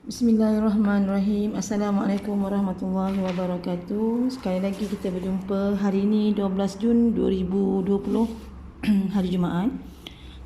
Bismillahirrahmanirrahim. Assalamualaikum warahmatullahi wabarakatuh. Sekali lagi kita berjumpa hari ini 12 Jun 2020 hari Jumaat.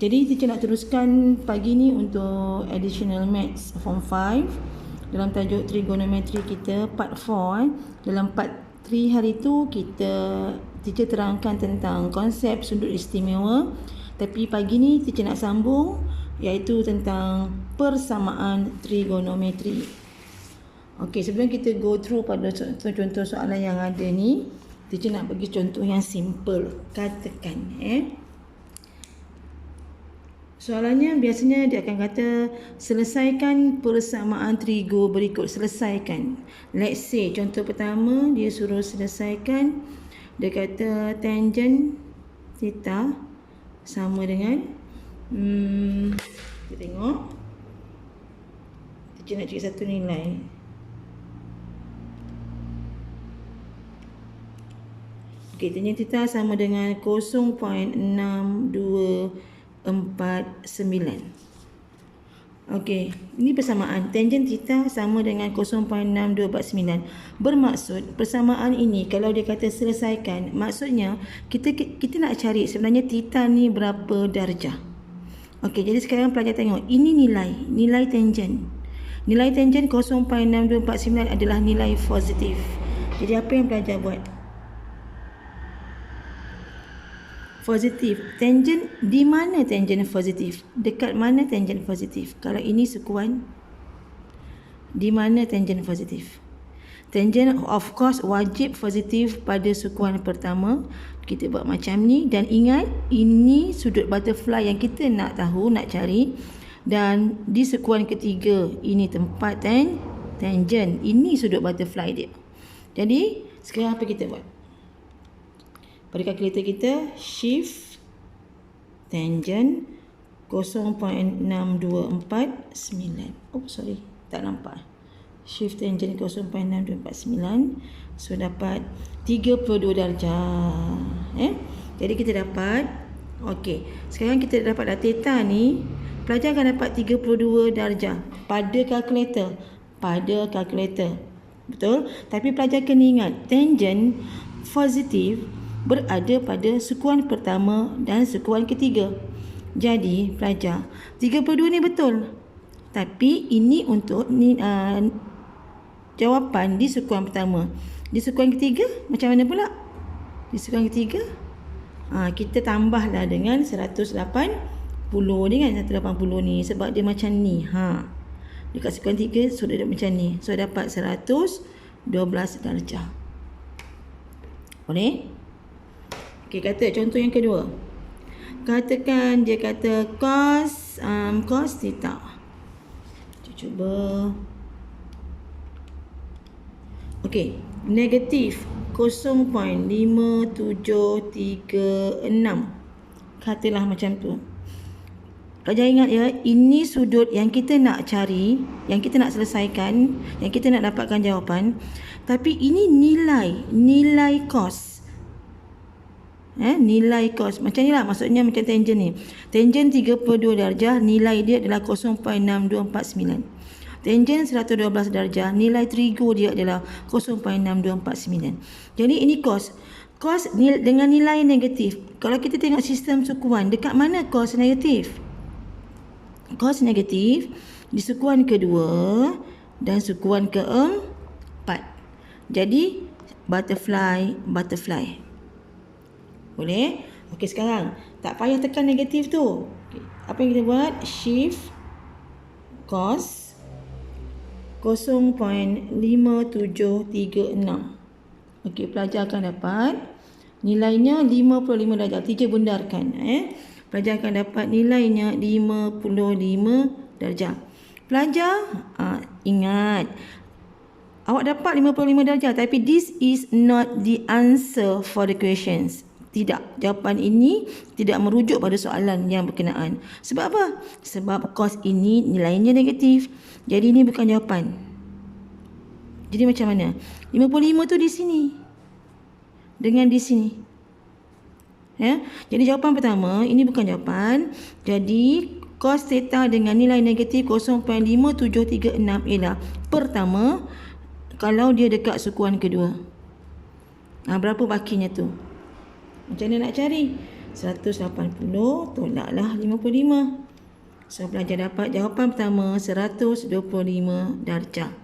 Jadi kita nak teruskan pagi ni untuk additional maths form 5 dalam tajuk trigonometri kita part 4. Dalam part 3 hari tu kita terangkan tentang konsep sudut istimewa. Tapi pagi ni teacher nak sambung iaitu tentang persamaan trigonometri. Okey, sebelum kita go through pada contoh soalan yang ada ni, teacher nak bagi contoh yang simple. Katakan soalannya biasanya dia akan kata selesaikan persamaan trigo berikut. Selesaikan. Let's say contoh pertama dia suruh selesaikan, dia kata tangent theta sama dengan kita tengok, kita nak cari satu nilai. Okey, tangent theta sama dengan 0.6249. Okey, ini persamaan tangent theta sama dengan 0.6249. Bermaksud persamaan ini kalau dia kata selesaikan, maksudnya kita nak cari sebenarnya theta ni berapa darjah. Okey, jadi sekarang pelajar tengok, ini nilai tangent. Nilai tangent 0.6249 adalah nilai positif. Jadi apa yang pelajar buat? Positif. Tangent, di mana tangent positif? Dekat mana tangent positif? Kalau ini sekuan, di mana tangent positif? Tangent of course wajib positif pada sekuan pertama. Kita buat macam ni dan ingat ini sudut butterfly yang kita nak tahu, nak cari. Dan di sekuan ketiga ini tempat tangent. Ini sudut butterfly dia. Jadi sekarang apa kita buat? Pada kalkulator kita shift tangent 0.6249. Oh sorry, tak nampak. Shift tangent 0.6249. So dapat 32 darjah. Jadi kita dapat, okey, sekarang kita dapat dah theta ni. Pelajar akan dapat 32 darjah pada kalkulator. Betul? Tapi pelajar kena ingat tangent positif berada pada sekuan pertama dan sekuan ketiga. Jadi pelajar 32 ni betul. Tapi ini untuk jawapan di sekuan pertama. Di sekuan ketiga macam mana pula? Di sekuan ketiga kita tambahlah dengan 180 ni kan, 180 ni sebab dia macam ni. Dekat sekuan 3 sudah ada macam ni. So dapat 112 darjah. Boleh? Okey, kata contoh yang kedua. Katakan dia kata cos theta. Cuba. Okey, negatif 0.5736. Katalah macam tu. Pelajar ingat ya, ini sudut yang kita nak cari, yang kita nak selesaikan, yang kita nak dapatkan jawapan. Tapi ini nilai cos. Nilai cos. Macam ni lah maksudnya, macam tangent ni. Tangent 32 darjah, nilai dia adalah 0.6249. Tangent 112 darjah, nilai trigo dia adalah 0.6249. Jadi ini cos. Cos dengan nilai negatif. Kalau kita tengok sistem sukuan, dekat mana cos negatif? Cos negatif di sekuan kedua dan sekuan keempat. Jadi butterfly. Boleh? Okey, sekarang tak payah tekan negatif tu. Okay. Apa yang kita buat? Shift cos 0.5736. Okey, pelajar akan dapat nilainya 55 darjah. Teacher bundarkan. Pelajar akan dapat nilainya 55 darjah. Pelajar ingat, awak dapat 55 darjah, tapi this is not the answer for the questions. Tidak, jawapan ini tidak merujuk pada soalan yang berkenaan. Sebab apa? Sebab cos ini nilainya negatif. Jadi ini bukan jawapan. Jadi macam mana? 55 tu di sini. Dengan di sini. Jadi jawapan pertama ini bukan jawapan. Jadi cos theta dengan nilai negatif 0.5736 ialah pertama, kalau dia dekat sukuan kedua. Berapa bakinya tu? Macam mana nak cari? 180 tolaklah 55. So, pelajar dapat jawapan pertama 125 darjah.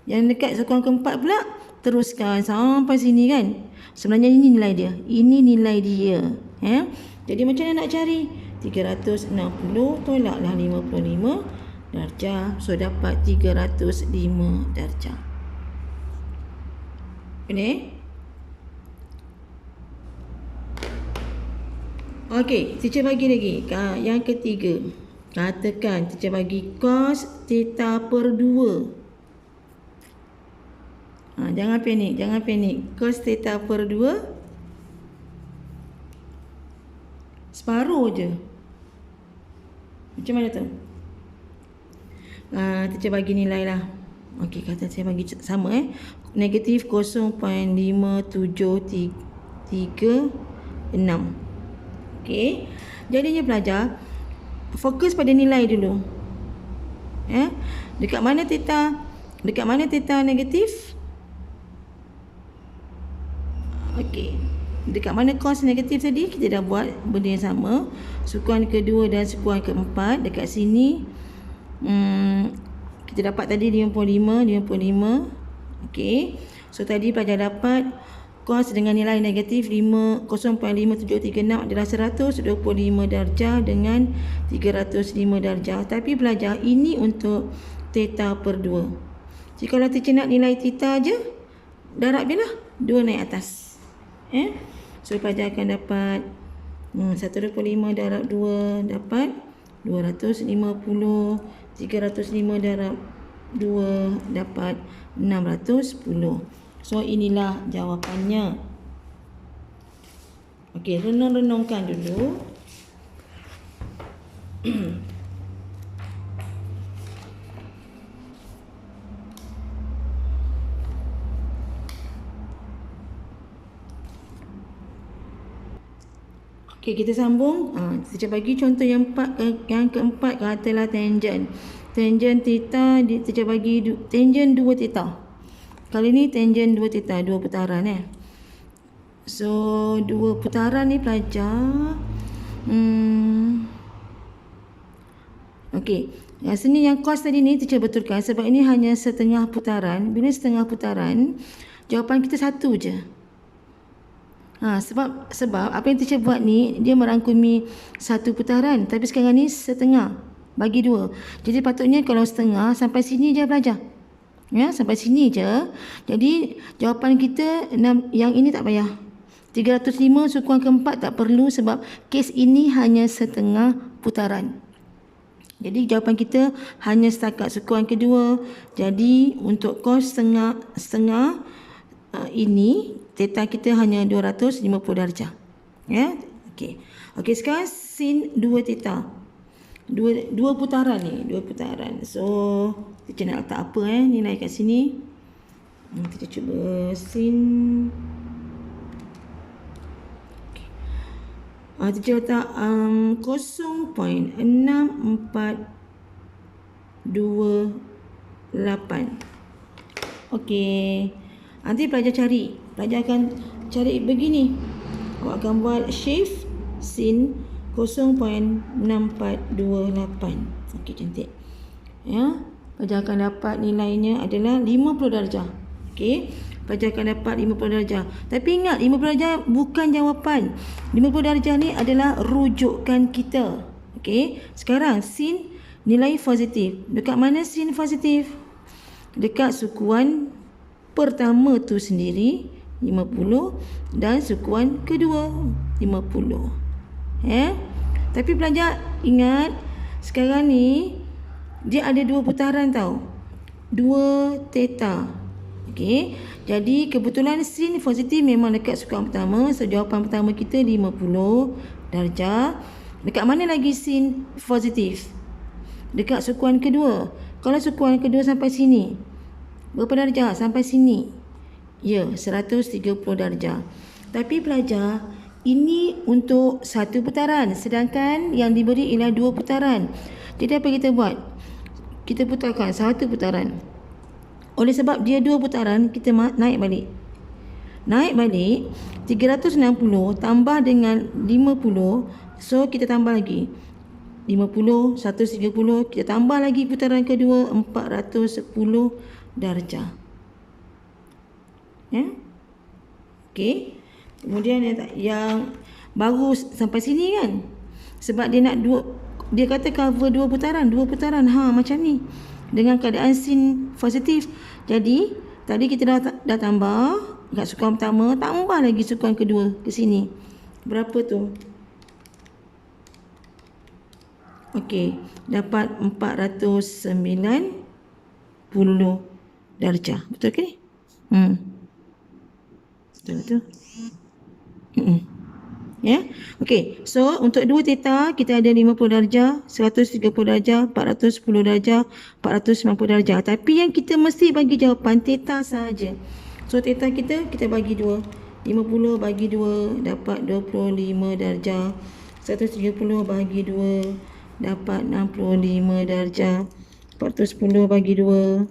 Yang dekat sukuan keempat pula, teruskan sampai sini kan. Sebenarnya ini nilai dia. Ini nilai dia. Jadi macam mana nak cari? 360 tolaklah 55 darjah. So, dapat 305 darjah. Boleh? Okey, teacher bagi lagi. Yang ketiga. Katakan teacher bagi cos theta per 2. Jangan panik. Cos theta per 2 separuh je. Macam mana tu? Teacher bagi nilai lah. Okey, kata saya bagi sama negatif 0.5736. Okey. Jadinya pelajar fokus pada nilai dulu. Dekat mana theta? Dekat mana theta negatif? Okey. Dekat mana cos negatif tadi? Kita dah buat benda yang sama. Sukuan kedua dan sukuan keempat. Dekat sini kita dapat tadi 55. Okey. So tadi pelajar dapat cos dengan nilai negatif 0.5736 adalah 125 darjah dengan 305 darjah. Tapi pelajar, ini untuk theta per 2. Jadi kalau teacher nak nilai theta je, darab je lah 2 naik atas. So pelajar akan dapat 125 darab 2 dapat 250. 305 darab 2 dapat 610. So inilah jawapannya. Okey, renung-renungkan dulu. Okey, kita sambung. Kita bagi contoh yang keempat, katalah tangent. Tangent theta, kita bagi tangent 2 theta. Kali ni tangent 2 theta, 2 putaran So 2 putaran ni pelajar. Okey. Yang sini yang cos tadi ni teacher betulkan sebab ini hanya setengah putaran. Bila setengah putaran, jawapan kita satu je. Sebab apa yang teacher buat ni, dia merangkumi satu putaran, tapi sekarang ni setengah bagi 2. Jadi patutnya kalau setengah sampai sini je belajar. Sampai sini je. Jadi jawapan kita yang ini tak payah. 305 sukuan keempat tak perlu sebab kes ini hanya setengah putaran. Jadi jawapan kita hanya setakat sukuan kedua. Jadi untuk cos setengah ini theta kita hanya 250 darjah. Okey. Okey, sekarang sin 2 theta. Dua putaran ni, 2 putaran. So kita nak letak apa nilai kat sini. Kita cuba sin. Kita letak 0.6428. Okey. Nanti pelajar cari. Pelajar akan cari begini. Awak akan buat shift sin 0.6428. Okey, cantik. Pelajar akan dapat nilainya adalah 50 darjah. Okey, pelajar akan dapat 50 darjah. Tapi ingat, 50 darjah bukan jawapan. 50 darjah ni adalah rujukan kita. Okey, sekarang sin nilai positif. Dekat mana sin positif? Dekat sukuan pertama tu sendiri 50 dan sukuan kedua 50. Tapi pelajar ingat, sekarang ni dia ada 2 putaran tau. 2 theta. Okey. Jadi kebetulan sin positif memang dekat sukuan pertama. So jawapan pertama kita 50 darjah. Dekat mana lagi sin positif? Dekat sukuan kedua. Kalau sukuan kedua sampai sini, berapa darjah? Sampai sini. Ya, 130 darjah. Tapi pelajar, Ini untuk satu putaran, sedangkan yang diberi ialah 2 putaran. Jadi apa kita buat? Kita putarkan satu putaran. Oleh sebab dia 2 putaran, kita naik balik. Naik balik 360 tambah dengan 50. So kita tambah lagi 50, 130, kita tambah lagi putaran kedua 410 darjah. Ya. Okey. Kemudian yang baru sampai sini kan. Sebab dia nak dia kata cover 2 putaran, macam ni. Dengan keadaan sin positif. Jadi tadi kita dah tambah kat sukuan pertama, tambah lagi sukuan kedua ke sini. Berapa tu? Okey, dapat 490 darjah. Betul ke ni? Betul tu. Ya. Okey, so untuk 2 theta kita ada 50 darjah, 130 darjah, 410 darjah, 490 darjah. Tapi yang kita mesti bagi jawapan theta saja. So theta kita bagi 2. 50 bagi 2 dapat 25 darjah. 130 bagi 2 dapat 65 darjah. 410 bagi 2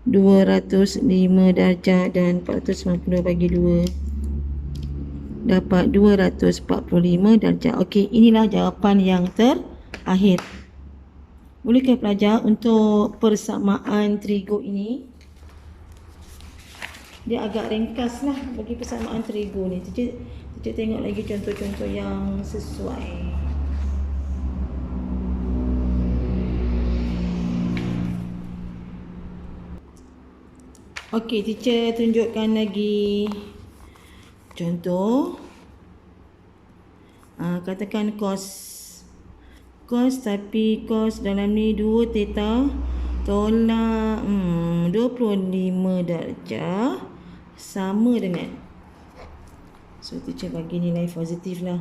205 darjah dan 490 bagi 2 dapat 245 darjah. Okey, inilah jawapan yang terakhir. Bolehkah pelajar untuk persamaan trigo ini? Dia agak ringkas lah bagi persamaan trigo ni. Teacher tengok lagi contoh-contoh yang sesuai. Okey, teacher tunjukkan lagi contoh. Katakan cos tapi cos dalam ni 2 theta tolak 25 darjah sama dengan, so teacher bagi nilai positif lah.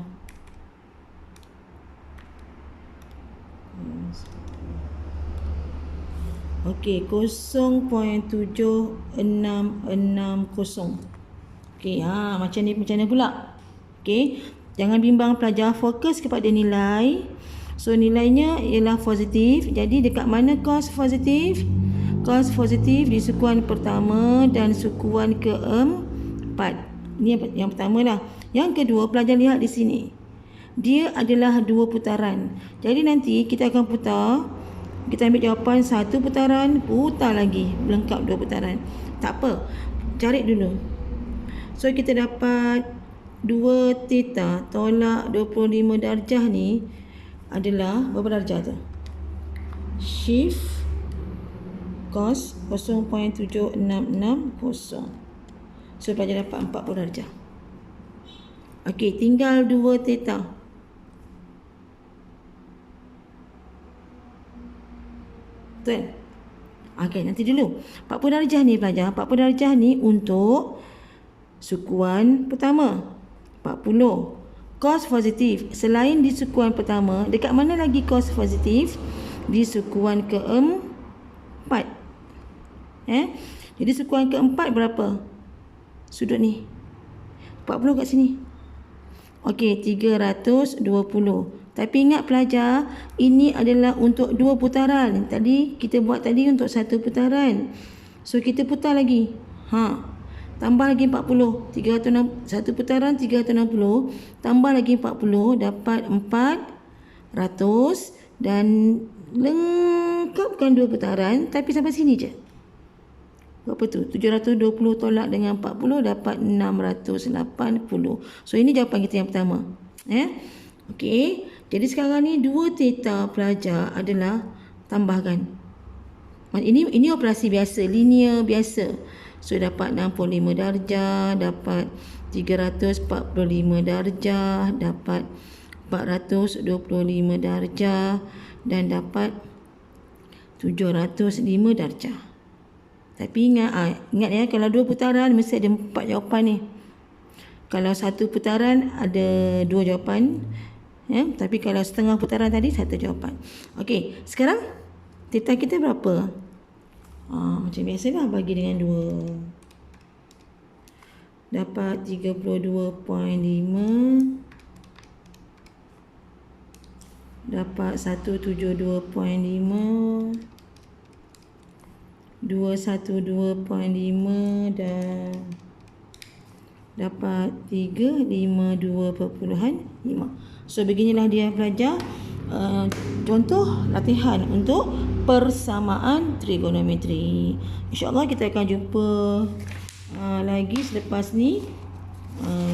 Okey, 0.7660. Okey, macam ni pula. Okey, jangan bimbang pelajar, fokus kepada nilai. So nilainya ialah positif. Jadi dekat mana cos positif? Cos positif di sukuan pertama dan sukuan keempat. Ini yang pertama lah. Yang kedua, pelajar lihat di sini. Dia adalah 2 putaran. Jadi nanti kita akan putar. Kita ambil jawapan 1 putaran, putar lagi, lengkap 2 putaran. Tak apa, cari dulu. So kita dapat 2 theta tolak 25 darjah ni adalah berapa darjah tu? Shift cos 0.7660. So pelajar dapat 40 darjah. Okey, tinggal 2 theta. Betul? Okey, nanti dulu. 40 darjah ni pelajar, 40 darjah ni untuk sukuan pertama. 40. Cos positif. Selain di sukuan pertama, dekat mana lagi cos positif? Di sukuan keempat. Jadi sukuan keempat berapa? Sudut ni. 40 kat sini. Okey, 320. Tapi ingat pelajar, ini adalah untuk 2 putaran. Tadi kita buat tadi untuk 1 putaran. So kita putar lagi. Tambah lagi 40. 1 putaran 360. Tambah lagi 40 dapat 400 dan lengkapkan 2 putaran tapi sampai sini je. Berapa tu? 720 tolak dengan 40 dapat 680. So ini jawapan kita yang pertama. Okey. Jadi sekarang ni 2 theta pelajar adalah tambahkan. Ini operasi biasa, linear biasa. So dapat 65 darjah, dapat 345 darjah, dapat 425 darjah dan dapat 705 darjah. Tapi ingat ya, kalau 2 putaran mesti ada 4 jawapan ni. Kalau 1 putaran ada 2 jawapan. Tapi kalau setengah putaran tadi 1 jawapan. Okey, sekarang theta kita berapa? Macam biasalah, bagi dengan 2. Dapat 32.5 dapat 172.5, 212.5 dan dapat 352.5. So beginilah dia pelajar contoh latihan untuk persamaan trigonometri. InsyaAllah kita akan jumpa lagi selepas ni.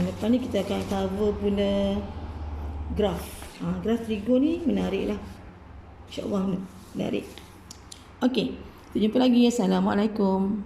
Lepas ni kita akan cover pula graf. Graf trigo ni menarik lah. InsyaAllah menarik. Okey, kita jumpa lagi. Assalamualaikum.